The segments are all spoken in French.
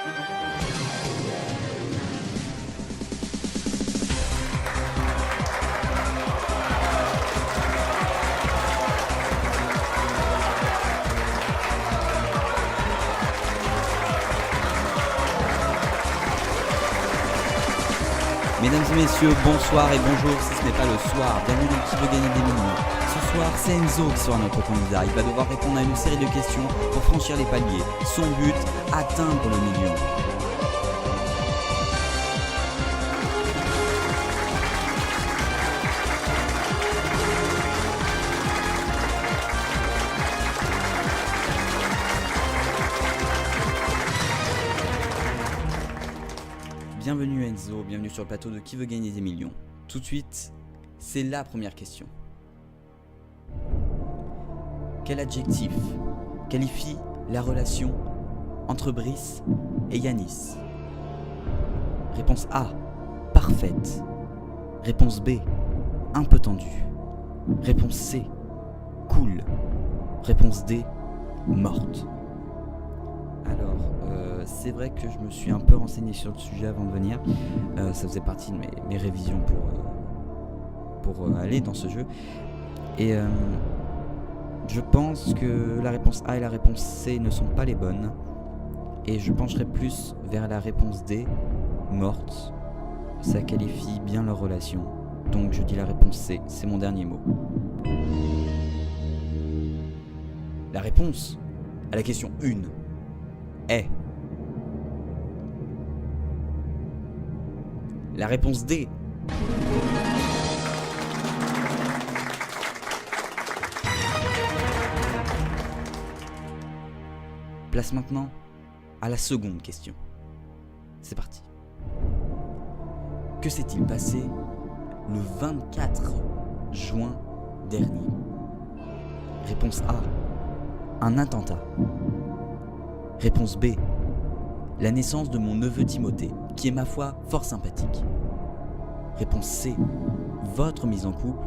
Mesdames et messieurs, bonsoir et bonjour si ce n'est pas le soir. Bienvenue dans Qui veut gagner des millions. Ce soir, c'est Enzo qui sera notre candidat. Il va devoir répondre à une série de questions pour franchir les paliers. Son but, atteindre le million. Bienvenue Enzo, bienvenue sur le plateau de Qui veut gagner des millions. Tout de suite, c'est la première question. Quel adjectif qualifie la relation entre Brice et Yanis? Réponse A, parfaite. Réponse B, un peu tendue. Réponse C, cool. Réponse D, morte. Alors, c'est vrai que je me suis un peu renseigné sur le sujet avant de venir. Ça faisait partie de mes révisions pour aller dans ce jeu. Et je pense que la réponse A et la réponse C ne sont pas les bonnes. Et je pencherai plus vers la réponse D, morte. Ça qualifie bien leur relation. Donc je dis la réponse C, c'est mon dernier mot. La réponse à la question 1 est la réponse D. Place maintenant à la seconde question. C'est parti. Que s'est-il passé le 24 juin dernier? Réponse A, un attentat. Réponse B, la naissance de mon neveu Timothée, qui est ma foi fort sympathique. Réponse C, votre mise en couple.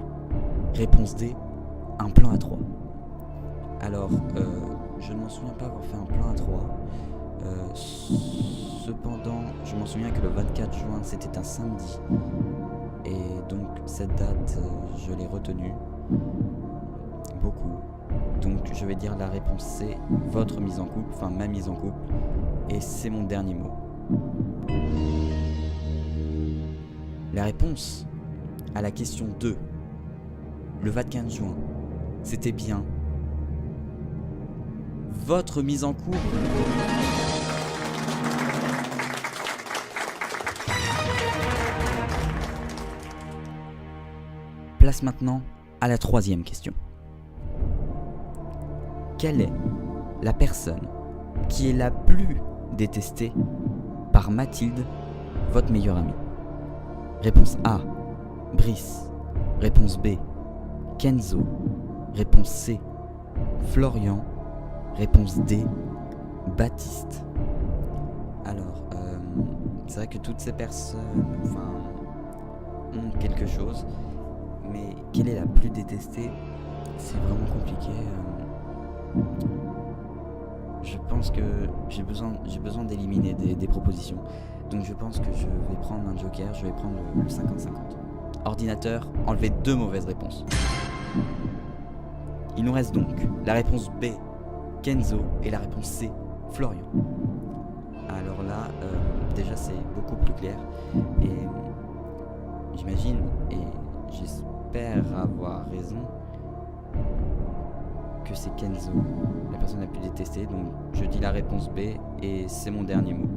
Réponse D, un plan à 3. Alors, je ne m'en souviens pas avoir fait un plan à 3. Cependant, je m'en souviens que le 24 juin, c'était un samedi. Et donc, cette date, je l'ai retenue. Beaucoup. Donc, je vais dire la réponse C, votre mise en couple, enfin ma mise en couple. Et c'est mon dernier mot. La réponse à la question 2, le 24 juin, c'était bien votre mise en couple. Place maintenant à la troisième question. Quelle est la personne qui est la plus détestée par Mathilde, votre meilleure amie? Réponse A, Brice. Réponse B, Kenzo. Réponse C, Florian. Réponse D, Baptiste. Alors, c'est vrai que toutes ces personnes ont quelque chose, mais quelle est la plus détestée? C'est vraiment compliqué. Je pense que j'ai besoin d'éliminer des propositions. Donc je pense que je vais prendre un joker, je vais prendre le 50-50. Ordinateur, enlevez 2 mauvaises réponses. Il nous reste donc la réponse B, Kenzo, et la réponse C, Florian. Alors là, déjà c'est beaucoup plus clair. Et j'imagine, et j'espère avoir raison, que c'est Kenzo, la personne la plus détestée. Donc je dis la réponse B et c'est mon dernier mot.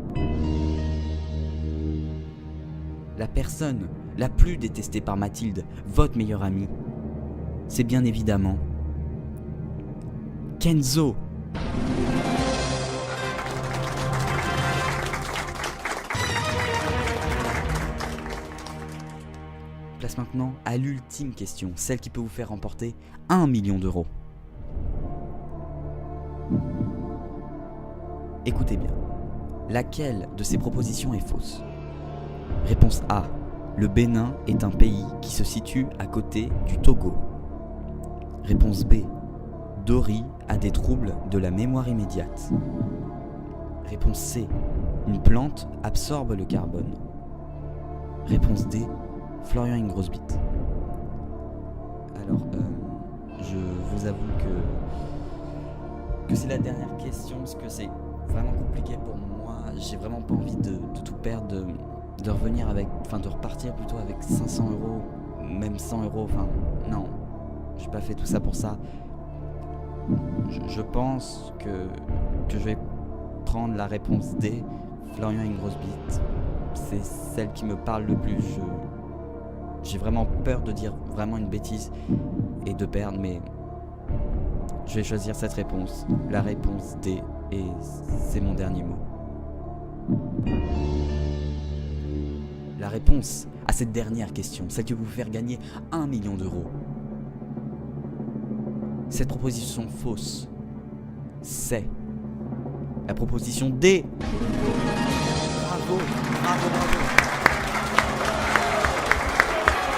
La personne la plus détestée par Mathilde, votre meilleure amie, c'est bien évidemment Kenzo. Place maintenant à l'ultime question, celle qui peut vous faire remporter 1 million d'euros. Écoutez bien, laquelle de ces propositions est fausse? Réponse A, le Bénin est un pays qui se situe à côté du Togo. Réponse B, Dory a des troubles de la mémoire immédiate. Réponse C. Une plante absorbe le carbone. Réponse D. Florian a une grosse bite. Alors, je vous avoue que c'est la dernière question parce que c'est vraiment compliqué pour moi. J'ai vraiment pas envie de tout perdre, de revenir avec, enfin de repartir plutôt avec 500 euros, même 100 euros. Enfin, non, j'ai pas fait tout ça pour ça. Je pense que je vais prendre la réponse D. Florian a une grosse bite. C'est celle qui me parle le plus. J'ai vraiment peur de dire vraiment une bêtise et de perdre, mais je vais choisir cette réponse, la réponse D, et c'est mon dernier mot. La réponse à cette dernière question, celle qui va vous faire gagner 1 million d'euros. Cette proposition fausse, c'est la proposition D. Bravo, bravo, bravo.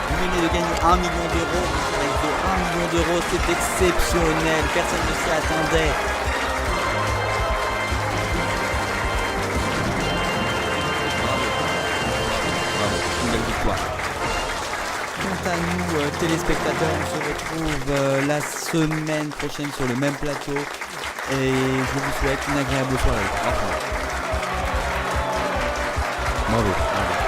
Vous venez de gagner 1 million d'euros. Avec 1 million d'euros, c'est exceptionnel. Personne ne s'y attendait. Bravo. Bravo, une belle victoire. Quant à nous, téléspectateurs, on se retrouve la semaine prochaine sur le même plateau. Et je vous souhaite une agréable soirée. Au revoir. Bravo.